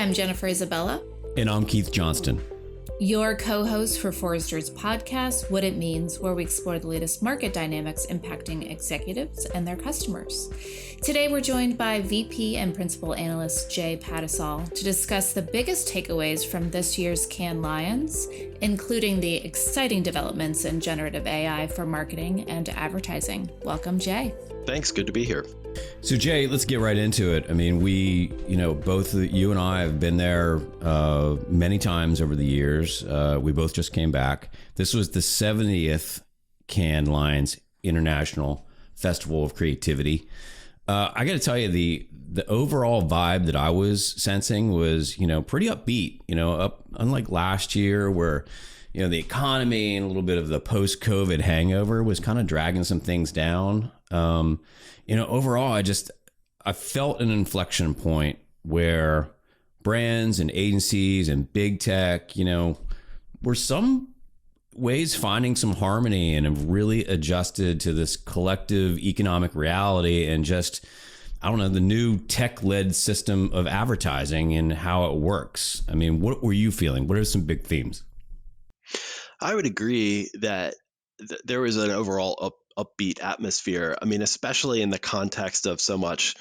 I'm Jennifer Isabella. And I'm Keith Johnston. Your co-host for Forrester's podcast, What It Means, where we explore the latest market dynamics impacting executives and their customers. Today, we're joined by VP and Principal Analyst Jay Patisal to discuss the biggest takeaways from this year's Cannes Lions, including the exciting developments in generative AI for marketing and advertising. Welcome, Jay. Thanks. Good to be here. So Jay, let's get right into it. I mean, both you and I have been there many times over the years. We both just came back. This was the 70th Cannes Lions International Festival of Creativity. I got to tell you, the overall vibe that I was sensing was, pretty upbeat. Unlike last year where, the economy and a little bit of the post-COVID hangover was kind of dragging some things down. Overall, I felt an inflection point where brands and agencies and big tech, were some ways finding some harmony and have really adjusted to this collective economic reality and the new tech-led system of advertising and how it works. I mean, what were you feeling? What are some big themes? I would agree that there was an overall upbeat atmosphere. I mean, especially in the context of so much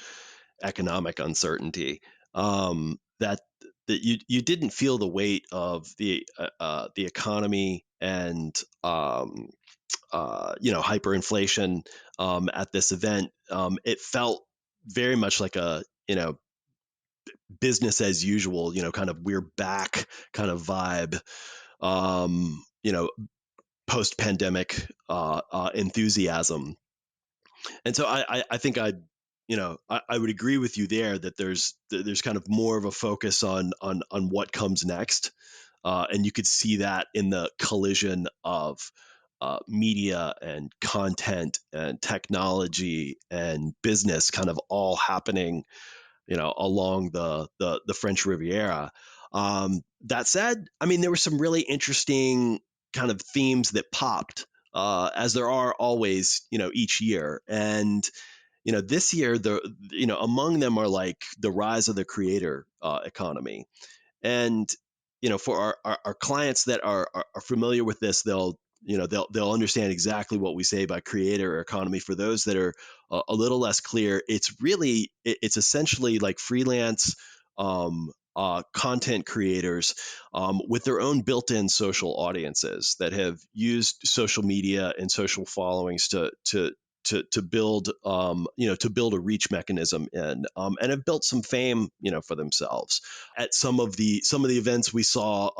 economic uncertainty, that you didn't feel the weight of the economy and hyperinflation at this event. It felt very much like a business as usual, kind of we're back kind of vibe. Post-pandemic enthusiasm. And so I think I would agree with you there that there's kind of more of a focus on what comes next. And you could see that in the collision of media and content and technology and business kind of all happening, along the French Riviera. That said, I mean, there were some really interesting kind of themes that popped, as there are always, each year. And, this year, among them are like the rise of the creator economy. And, for our clients that are familiar with this, they'll understand exactly what we say by creator economy. For those that are a little less clear, it's essentially like freelance content creators with their own built-in social audiences that have used social media and social followings to build a reach mechanism and have built some fame for themselves. At some of the events we saw,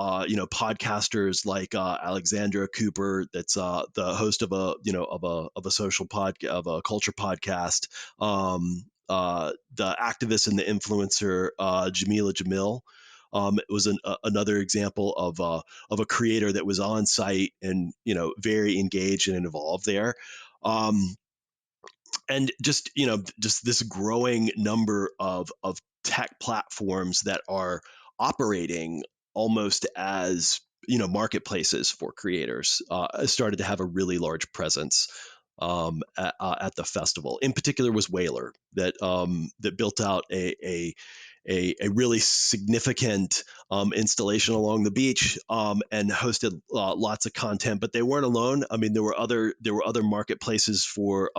podcasters like Alexandra Cooper, that's the host of a social podcast, of a culture podcast. The activist and the influencer Jamila Jamil. It was another example of a creator that was on site and very engaged and involved there. And just this growing number of tech platforms that are operating almost as marketplaces for creators started to have a really large presence at the festival. In particular, was Whaler that built out a really significant installation along the beach and hosted lots of content. But they weren't alone. I mean, there were other marketplaces for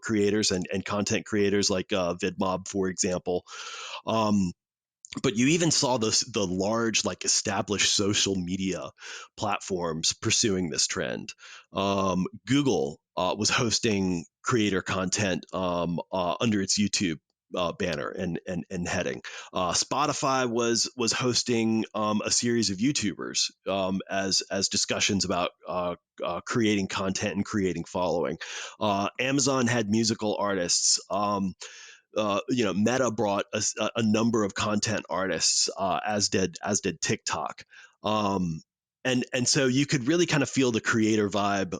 creators and content creators like VidMob, for example. But you even saw the large, like, established social media platforms pursuing this trend. Google was hosting creator content under its YouTube banner and heading. Spotify was hosting a series of YouTubers as discussions about creating content and creating following. Amazon had musical artists. Meta brought a number of content artists, as did TikTok. And so you could really kind of feel the creator vibe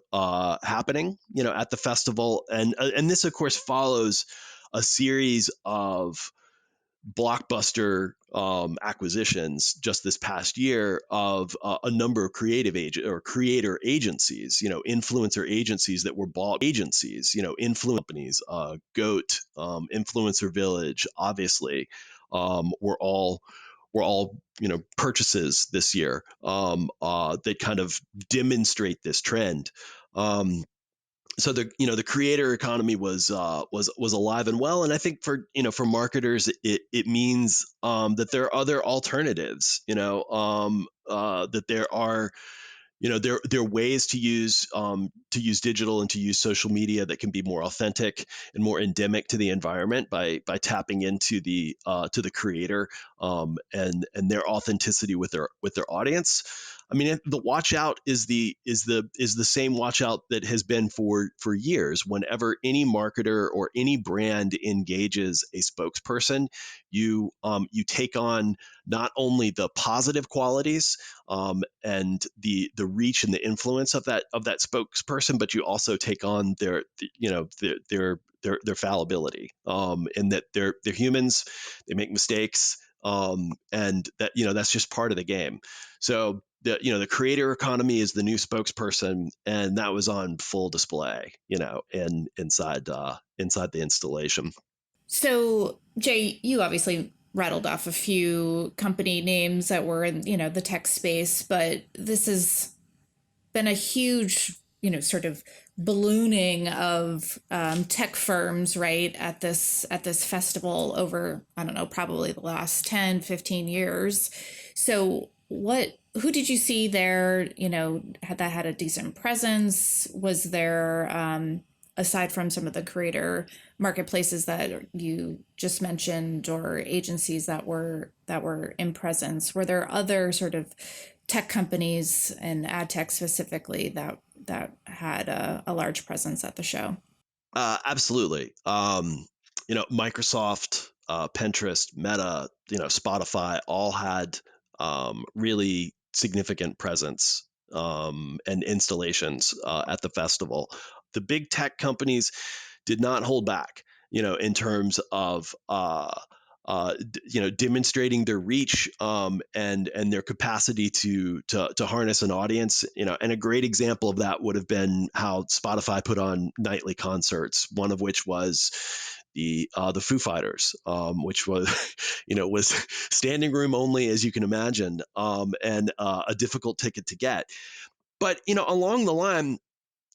happening, at the festival. And this, of course, follows a series of blockbuster acquisitions just this past year of a number of creative creator agencies, influencer agencies that were bought agencies, influence companies, GOAT, Influencer Village, obviously, were all purchases this year that kind of demonstrate this trend. So the creator economy was alive and well, and I think for marketers it means that there are other alternatives. That there are there are ways to use digital and to use social media that can be more authentic and more endemic to the environment by tapping into the to the creator and their authenticity with their audience. I mean, the watch out is the same watch out that has been for years. Whenever any marketer or any brand engages a spokesperson, you take on not only the positive qualities and the reach and the influence of that spokesperson, but you also take on their fallibility, and that they're humans, they make mistakes, and that's just part of the game. So the creator economy is the new spokesperson, and that was on full display, inside the installation. So, Jay, you obviously rattled off a few company names that were in, the tech space, but this has been a huge, sort of ballooning of tech firms, right, at this festival over, I don't know, probably the last 10, 15 years. So who did you see there, had a decent presence? Was there, aside from some of the creator marketplaces that you just mentioned, or agencies that were in presence, were there other sort of tech companies and ad tech specifically that had a large presence at the show? Absolutely. Microsoft, Pinterest, Meta, Spotify all had really significant presence and installations at the festival. The big tech companies did not hold back, in terms of demonstrating their reach, and their capacity to harness an audience. And a great example of that would have been how Spotify put on nightly concerts. One of which was the Foo Fighters, which was was standing room only, as you can imagine, and a difficult ticket to get. But along the line,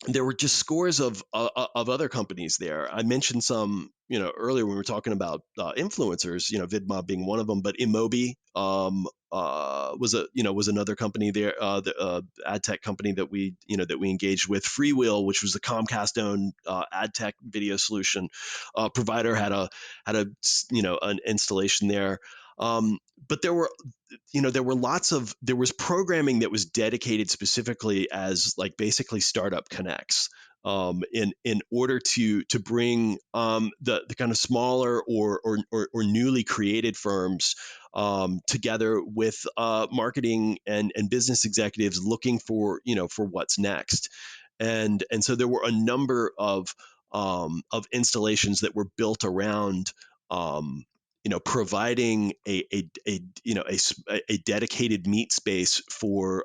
there were just scores of other companies there. I mentioned some, earlier when we were talking about influencers, Vidmob being one of them, but Immobie was another company there, the ad tech company that we engaged with. Freewheel, which was the Comcast owned ad tech video solution provider, had a an installation there. But there was programming that was dedicated specifically as like basically startup connects, in order to bring the kind of smaller or newly created firms together with marketing and business executives looking for what's next. And so there were a number of installations that were built around providing a dedicated meet space for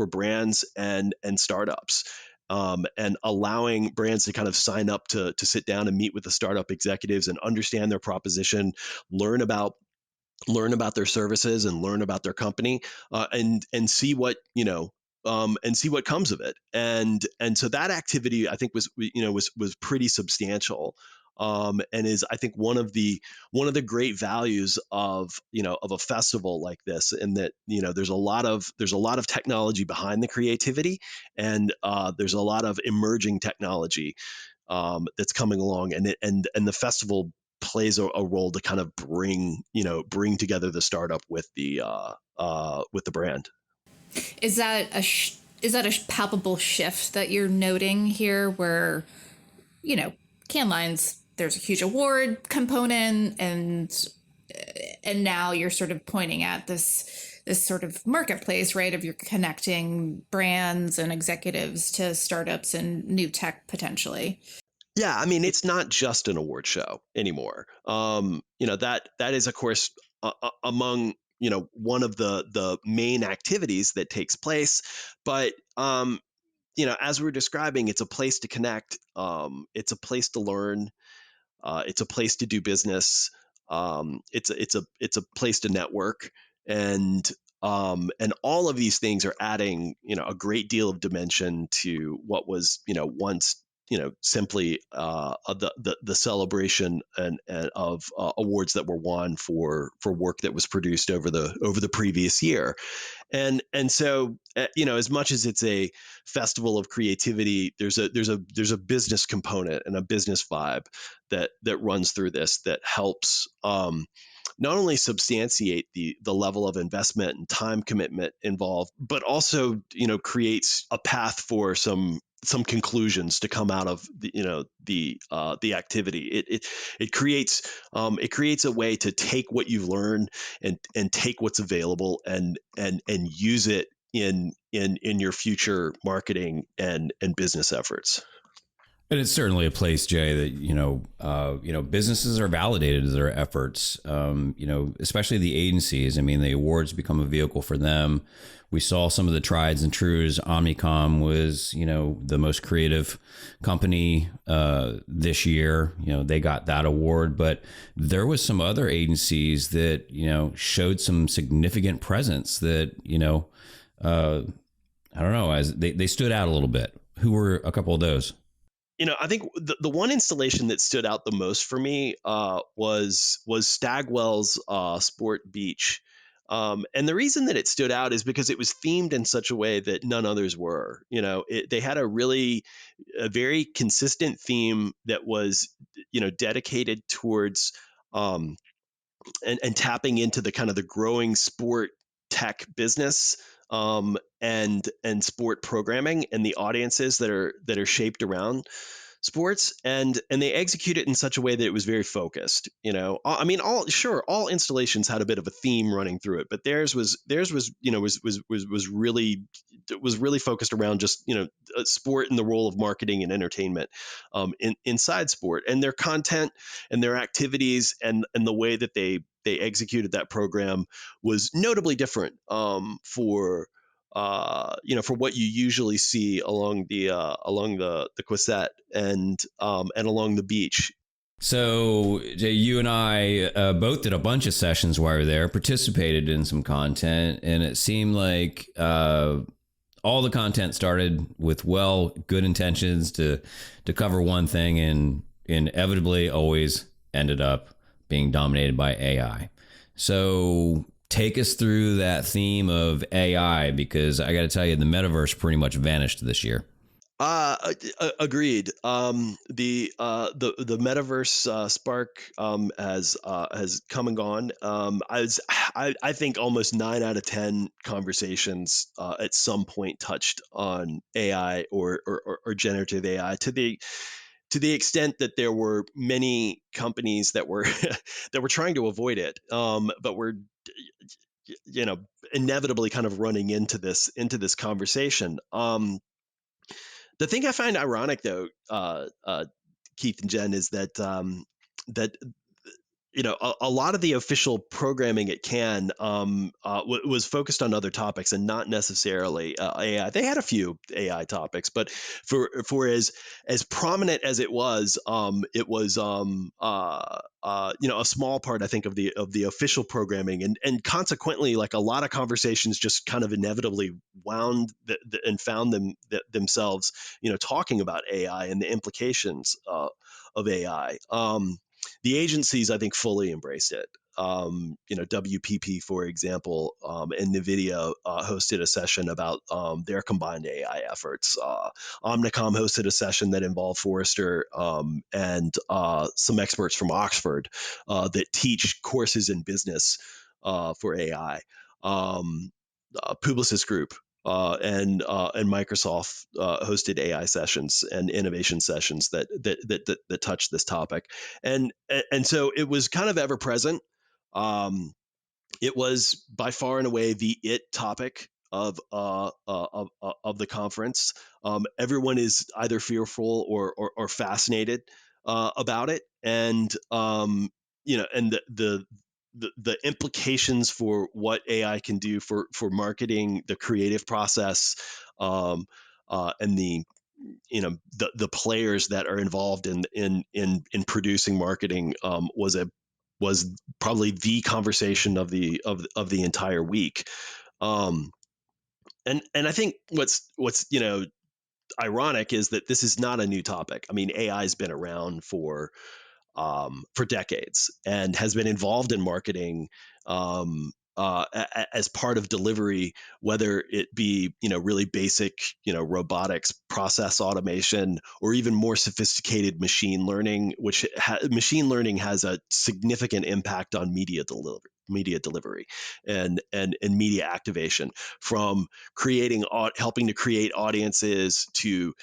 brands and startups, and allowing brands to kind of sign up to sit down and meet with the startup executives and understand their proposition, learn about their services and learn about their company, and see what comes of it. And so that activity, I think, was pretty substantial, and is, I think, one of the great values of a festival like this, in that there's a lot of technology behind the creativity, and there's a lot of emerging technology that's coming along, and the festival plays a role to kind of bring together the startup with the brand. Is that a palpable shift that you're noting here, where you know can lines, there's a huge award component, and now you're sort of pointing at this sort of marketplace, right, of you're connecting brands and executives to startups and new tech potentially. Yeah, I mean, it's not just an award show anymore. That is, of course, among one of the main activities that takes place, but as we're describing, it's a place to connect. It's a place to learn. It's a place to do business. It's a place to network, and and all of these things are adding a great deal of dimension to what was once simply the celebration and of awards that were won for work that was produced over the previous year. And so as much as it's a festival of creativity, there's a business component and a business vibe that runs through this that helps not only substantiate the level of investment and time commitment involved, but also creates a path for some conclusions to come out of the activity. It creates a way to take what you've learned and take what's available and use it in your future marketing and business efforts. And it's certainly a place, Jay, that businesses are validated as their efforts. Especially the agencies. I mean, the awards become a vehicle for them. We saw some of the trieds and trues. Omnicom was, the most creative company this year. They got that award, but there was some other agencies that showed some significant presence that I don't know, as they stood out a little bit. Who were a couple of those? I think the one installation that stood out the most for me was Stagwell's Sport Beach. And the reason that it stood out is because it was themed in such a way that none others were. They had a very consistent theme that was, dedicated towards um, and tapping into the kind of the growing sport tech business and sport programming and the audiences that are shaped around sports, and they execute it in such a way that it was very focused. I mean, all installations had a bit of a theme running through it, but theirs was really focused around just sport and the role of marketing and entertainment inside sport, and their content and their activities and the way that they executed that program was notably different for what you usually see along the Quisette and along the beach. So, Jay, you and I both did a bunch of sessions while we were there, participated in some content, and it seemed like all the content started with good intentions to cover one thing, and inevitably always ended up being dominated by AI. So take us through that theme of AI, because I got to tell you, the metaverse pretty much vanished this year. Agreed. The metaverse spark has come and gone. I think almost 9 out of 10 conversations at some point touched on AI or generative AI, to the extent that there were many companies that were that were trying to avoid it, but were you know inevitably kind of running into this conversation. The thing I find ironic, though, Keith and Jen, is that a lot of the official programming at Cannes was focused on other topics and not necessarily AI. They had a few AI topics, but for as prominent as it was a small part, I think, of the official programming, and consequently, like, a lot of conversations just kind of inevitably wound and found themselves talking about AI and the implications of AI. The agencies, I think, fully embraced it. WPP, for example, and NVIDIA hosted a session about their combined AI efforts. Omnicom hosted a session that involved Forrester and some experts from Oxford that teach courses in business for AI. Publicis Group and Microsoft hosted AI sessions and innovation sessions that touched this topic, and so it was kind of ever present. Um, it was by far and away the topic of the conference. Everyone is either fearful or fascinated about it, and the implications for what AI can do for marketing, the creative process, and the players that are involved in producing marketing was a was probably the conversation of the entire week. Um, and I think what's ironic is that this is not a new topic. I mean, AI has been around for decades and has been involved in marketing as part of delivery, whether it be really basic robotics, process automation, or even more sophisticated machine learning, which machine learning has a significant impact on media delivery and media activation, from helping to create audiences to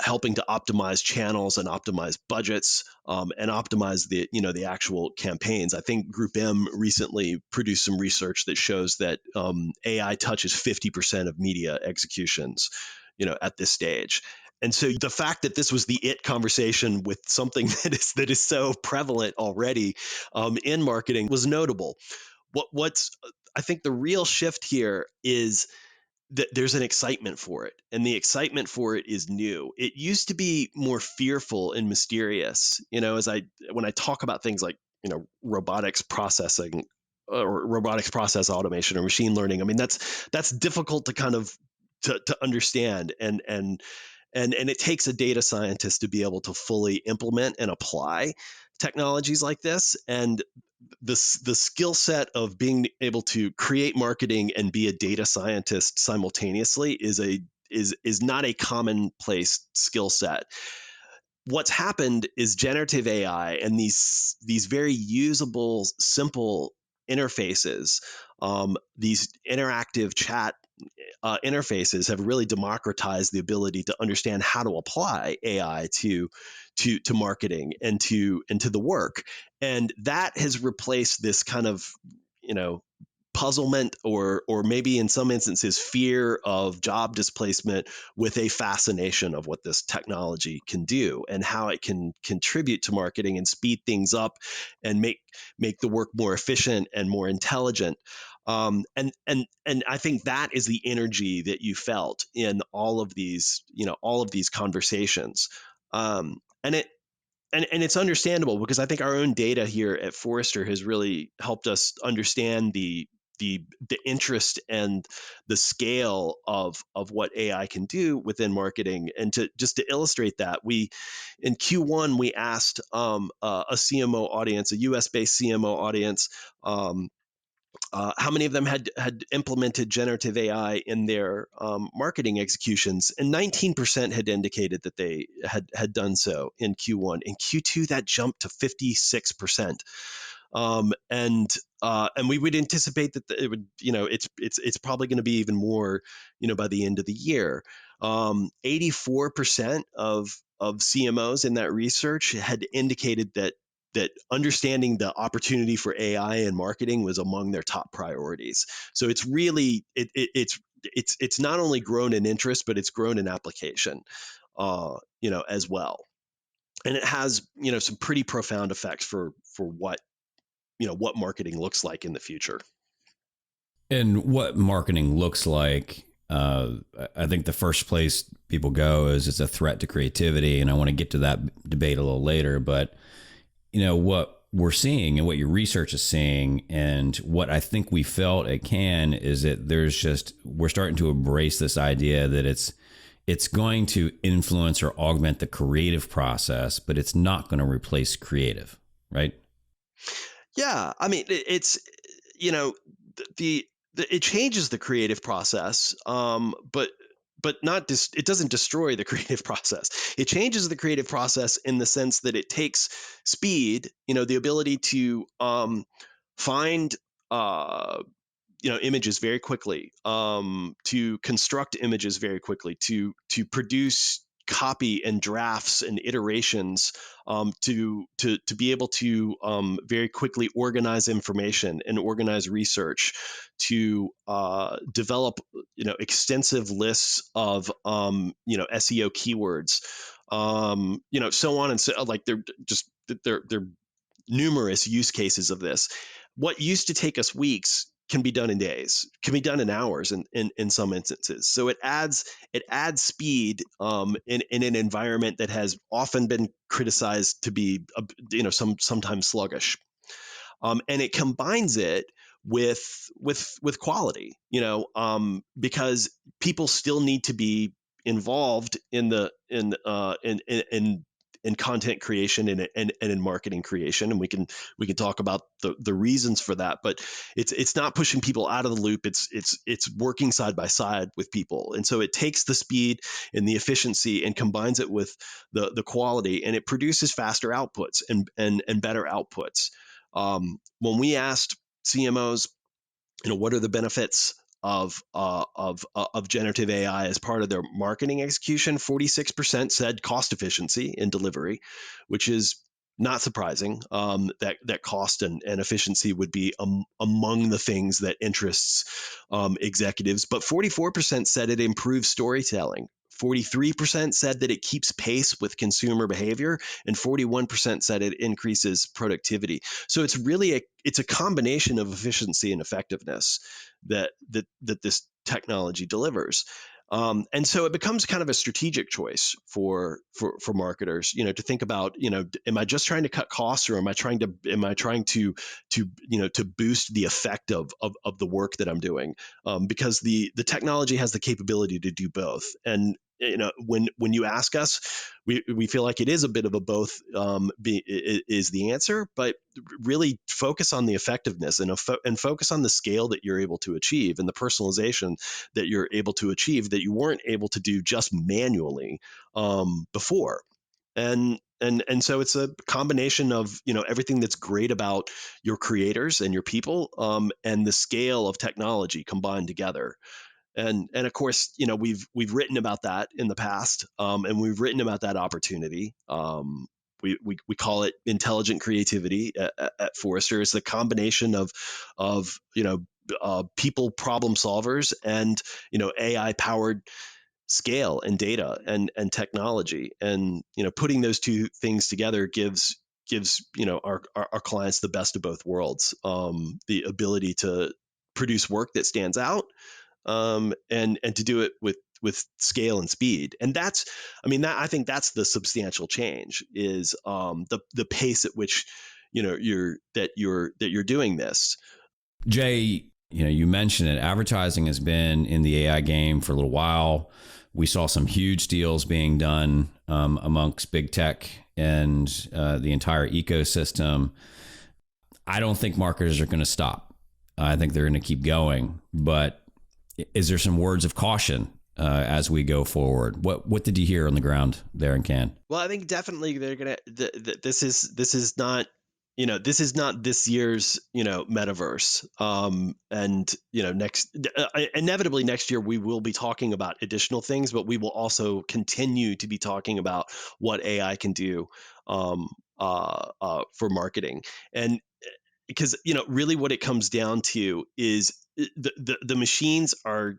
helping to optimize channels and optimize budgets, and optimize the actual campaigns. I think Group M recently produced some research that shows that AI touches 50% of media executions, at this stage. And so the fact that this was the conversation with something that is so prevalent already in marketing was notable. What's I think the real shift here is that there's an excitement for it, and the excitement for it is new. It used to be more fearful and mysterious, as when I talk about things like robotics processing, or robotics process automation, or machine learning. I mean, that's difficult to kind of to understand, and it takes a data scientist to be able to fully implement and apply technologies like this. And the skill set of being able to create marketing and be a data scientist simultaneously is not a commonplace skill set. What's happened is generative AI and these very usable, simple interfaces, these interactive chat interfaces, have really democratized the ability to understand how to apply AI to marketing and to the work, and that has replaced this kind of puzzlement, or maybe in some instances fear of job displacement, with a fascination of what this technology can do and how it can contribute to marketing and speed things up and make the work more efficient and more intelligent. And I think that is the energy that you felt in all of these conversations. And it's understandable, because I think our own data here at Forrester has really helped us understand the interest and the scale of what AI can do within marketing. And to illustrate that, we in Q1 we asked a CMO audience, a US based CMO audience, how many of them had implemented generative AI in their marketing executions, and 19% had indicated that they had done so in Q1. In Q2, that jumped to 56%. And we would anticipate that it would, it's probably going to be even more, by the end of the year. 84% of CMOs in that research had indicated that understanding the opportunity for AI in marketing was among their top priorities. So it's really it's not only grown in interest, but it's grown in application, as well. And it has some pretty profound effects for what marketing looks like in the future. And what marketing looks like, I think the first place people go is it's a threat to creativity, and I want to get to that debate a little later. But what we're seeing and what your research is seeing, and what I think we felt at Cannes, is that we're starting to embrace this idea that it's going to influence or augment the creative process, but it's not going to replace creative, right? Yeah, I mean, it's the it changes the creative process, but not it doesn't destroy the creative process. It changes the creative process in the sense that it takes speed, the ability to find images very quickly, to construct images very quickly, to produce copy and drafts and iterations, to be able to very quickly organize information and organize research, to develop extensive lists of SEO keywords, so on and so, like they're numerous use cases of this. What used to take us weeks can be done in days, can be done in hours in some instances. So it adds speed in an environment that has often been criticized to be sometimes sluggish. and it combines it with quality, because people still need to be involved in the in content creation and in marketing creation, and we can talk about the reasons for that. But it's not pushing people out of the loop. It's working side by side with people, and so it takes the speed and the efficiency and combines it with the quality, and it produces faster outputs and better outputs. When we asked CMOs, what are the benefits of generative AI as part of their marketing execution, 46% said cost efficiency in delivery, which is not surprising. That cost and efficiency would be among the things that interests executives. But 44% said it improves storytelling. 43% said that it keeps pace with consumer behavior, and 41% said it increases productivity. So it's a combination of efficiency and effectiveness that this technology delivers. And so it becomes kind of a strategic choice for marketers, to think about, am I just trying to cut costs, or am I trying to boost the effect of the work that I'm doing? Because the technology has the capability to do both. And when you ask us, we feel like it is a bit of a both, is the answer, but really focus on the effectiveness and focus on the scale that you're able to achieve and the personalization that you're able to achieve that you weren't able to do just manually before. And so it's a combination of everything that's great about your creators and your people, and the scale of technology combined together. And of course, we've written about that in the past, and we've written about that opportunity. We call it intelligent creativity at Forrester. It's the combination of people problem solvers and AI powered scale and data and technology, and putting those two things together gives our clients the best of both worlds, the ability to produce work that stands out, and to do it with scale and speed. And I think that's the substantial change, is the pace at which you're doing this. Jay, you mentioned it. Advertising has been in the AI game for a little while. We saw some huge deals being done amongst big tech and the entire ecosystem. I don't think marketers are going to stop. I think they're going to keep going. But is there some words of caution as we go forward? What did you hear on the ground there in Cannes? Well, I think definitely they're gonna. This is not. This is not this year's metaverse. And inevitably next year we will be talking about additional things, but we will also continue to be talking about what AI can do for marketing. And because really what it comes down to is the machines are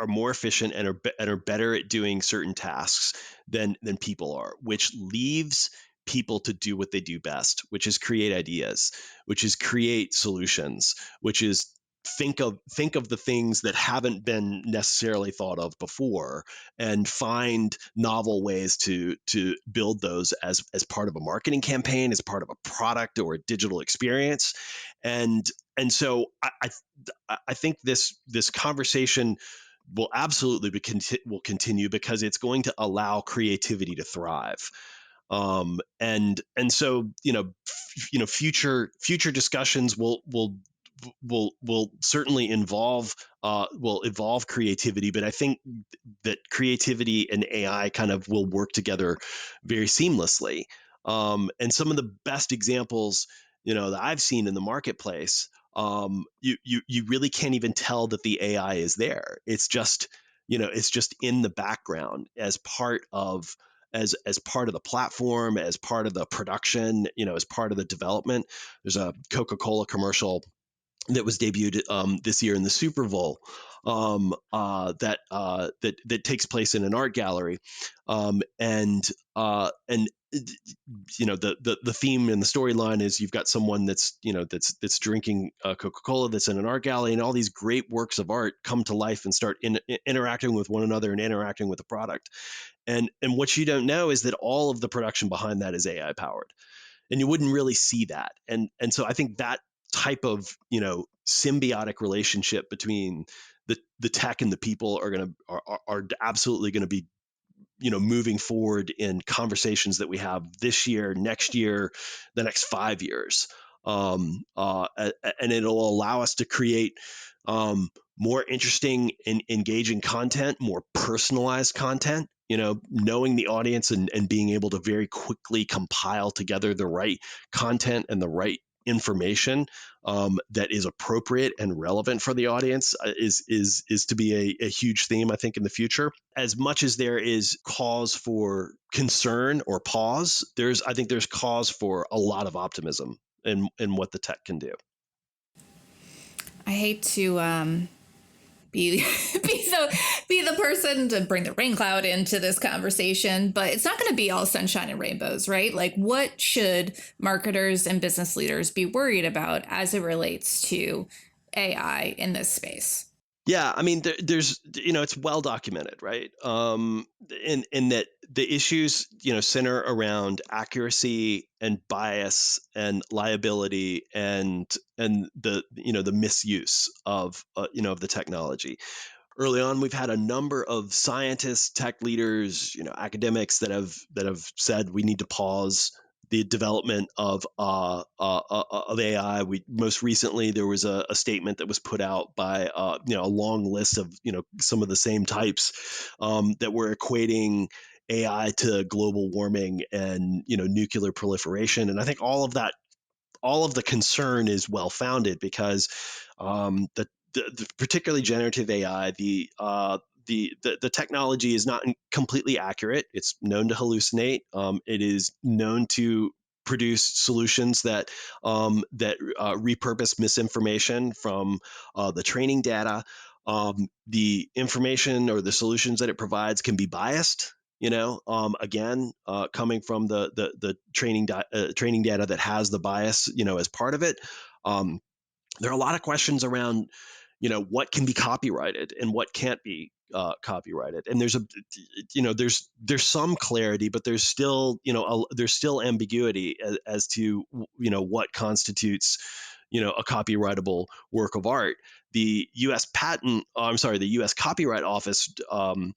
more efficient and are better at doing certain tasks than people are, which leaves people to do what they do best, which is create ideas, which is create solutions, which is think of the things that haven't been necessarily thought of before, and find novel ways to build those as part of a marketing campaign, as part of a product or a digital experience. And so I think this conversation will absolutely will continue, because it's going to allow creativity to thrive. And so future discussions will certainly will evolve creativity, but I think that creativity and AI kind of will work together very seamlessly. And some of the best examples that I've seen in the marketplace, you really can't even tell that the AI is there. It's just in the background as part of part of the platform, as part of the production, as part of the development. There's a Coca-Cola commercial that was debuted this year in the Super Bowl, that takes place in an art gallery, and the theme and the storyline is you've got someone that's drinking Coca-Cola, that's in an art gallery, and all these great works of art come to life and start interacting with one another and interacting with the product. And what you don't know is that all of the production behind that is AI powered, and you wouldn't really see that. And so I think that type of symbiotic relationship between the tech and the people are absolutely going to be moving forward in conversations that we have this year, next year, the next 5 years. And it'll allow us to create more interesting and engaging content, more personalized content, knowing the audience and being able to very quickly compile together the right content and the right information that is appropriate and relevant for the audience is to be a huge theme, I think, in the future. As much as there is cause for concern or pause, I think there's cause for a lot of optimism in what the tech can do. I hate to be be the person to bring the rain cloud into this conversation, but it's not going to be all sunshine and rainbows, right? Like, what should marketers and business leaders be worried about as it relates to AI in this space? Yeah, I mean, there's it's well documented, right? In that the issues center around accuracy and bias and liability and the misuse of of the technology. Early on, we've had a number of scientists, tech leaders, academics that have said we need to pause the development of AI. Most recently there was a statement that was put out by a long list of some of the same types that were equating AI to global warming and nuclear proliferation. And I think all of the concern is well founded because the particularly generative AI, the technology is not completely accurate. It's known to hallucinate. It is known to produce solutions that repurpose misinformation from the training data. The information or the solutions that it provides can be biased. Again, coming from the training data that has the bias, as part of it. There are a lot of questions around what can be copyrighted and what can't be copyrighted, and there's some clarity, but there's still there's still ambiguity as to what constitutes a copyrightable work of art. The U.S. Copyright Office kind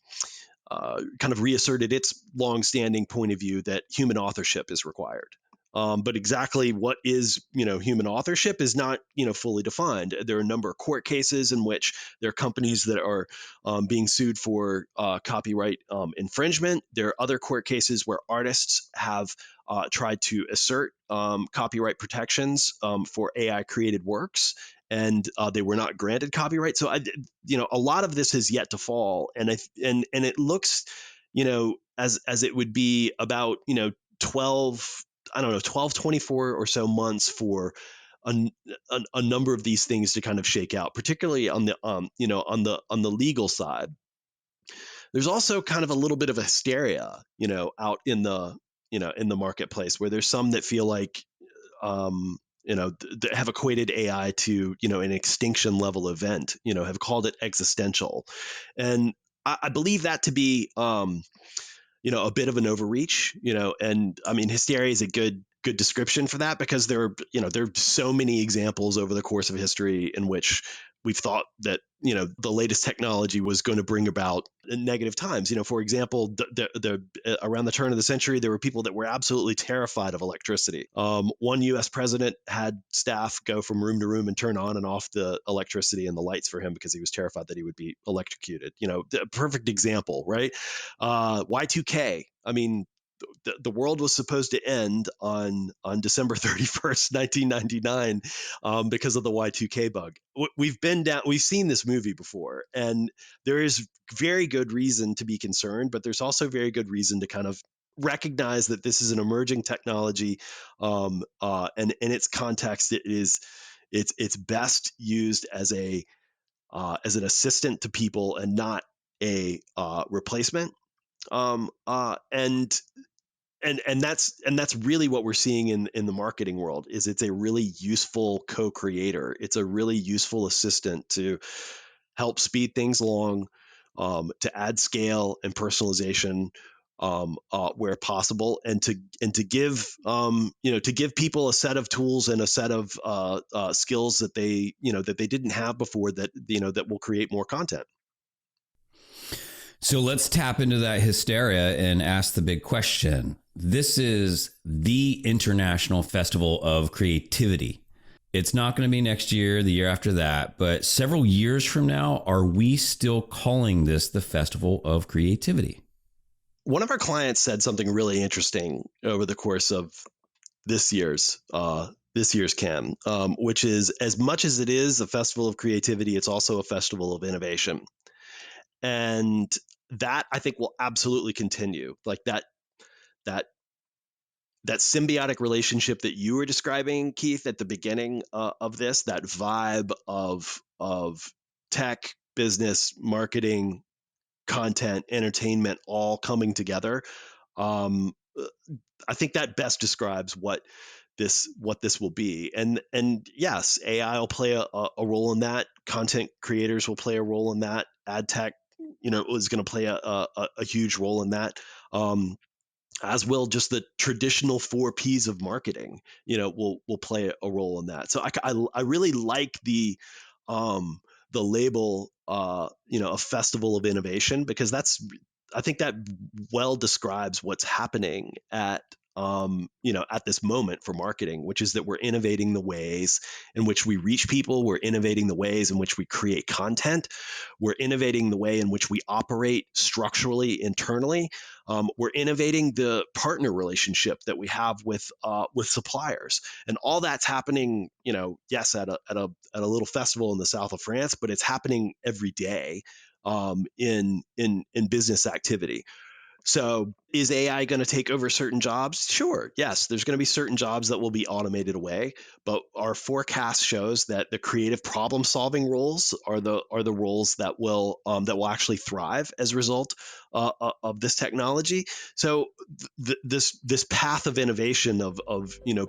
of reasserted its longstanding point of view that human authorship is required. But exactly what is human authorship is not fully defined. There are a number of court cases in which there are companies that are being sued for copyright infringement. There are other court cases where artists have tried to assert copyright protections for AI created works, and they were not granted copyright. So a lot of this has yet to fall, and it looks as it would be about 12 24 or so months for a number of these things to kind of shake out, particularly on the on the legal side. There's also kind of a little bit of a hysteria out in the in the marketplace, where there's some that feel like that have equated AI to an extinction level event, have called it existential, and I believe that to be a bit of an overreach, and I mean, hysteria is a good description for that, because there are so many examples over the course of history in which we've thought that the latest technology was going to bring about negative times. For example, around the turn of the century, there were people that were absolutely terrified of electricity. One U.S. president had staff go from room to room and turn on and off the electricity and the lights for him because he was terrified that he would be electrocuted. The perfect example, right? Y2K. I mean, the world was supposed to end on December 31st, 1999, because of the Y2K bug. We've seen this movie before, and there is very good reason to be concerned, but there's also very good reason to kind of recognize that this is an emerging technology, and in its context, it's best used as an assistant to people and not a replacement. And that's really what we're seeing in the marketing world. Is it's a really useful co-creator. It's a really useful assistant to help speed things along, to add scale and personalization, where possible, and to give to give people a set of tools and a set of skills that they didn't have before, that will create more content. So let's tap into that hysteria and ask the big question. This is the International Festival of Creativity. It's not going to be next year, the year after that, but several years from now, are we still calling this the Festival of Creativity? One of our clients said something really interesting over the course of this year's CAM, which is, as much as it is a festival of creativity, it's also a festival of innovation. And that, I think, will absolutely continue. Like that symbiotic relationship that you were describing, Keith, at the beginning of this, that vibe of tech, business, marketing, content, entertainment, all coming together. I think that best describes what this will be. And yes, AI will play a role in that. Content creators will play a role in that. Ad tech, is going to play a huge role in that. As will just the traditional 4 Ps of marketing, will play a role in that. So I really like the label, a festival of innovation, because I think that well describes what's happening at this moment for marketing, which is that we're innovating the ways in which we reach people. We're innovating the ways in which we create content. We're innovating the way in which we operate structurally internally. We're innovating the partner relationship that we have with suppliers, and all that's happening. Yes, at a little festival in the south of France, but it's happening every day in business activity. So is AI going to take over certain jobs? Sure. Yes, there's going to be certain jobs that will be automated away, but our forecast shows that the creative problem solving roles are the roles that will actually thrive as a result of this technology. So this path of innovation of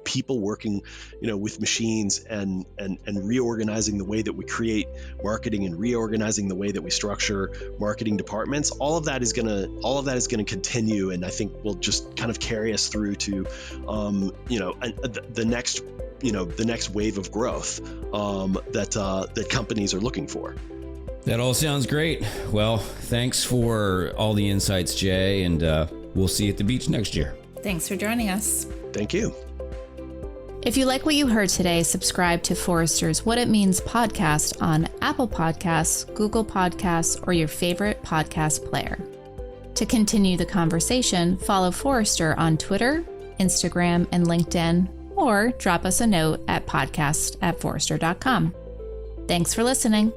people working with machines and reorganizing the way that we create marketing and reorganizing the way that we structure marketing departments, all of that is going to continue, and I think will just kind of carry us through to the next wave of growth that companies are looking for. That all sounds great. Well, thanks for all the insights, Jay, and we'll see you at the beach next year. Thanks for joining us. Thank you. If you like what you heard today, subscribe to Forrester's What It Means podcast on Apple Podcasts, Google Podcasts, or your favorite podcast player. To continue the conversation, follow Forrester on Twitter, Instagram, and LinkedIn, or drop us a note at podcast@forrester.com. Thanks for listening.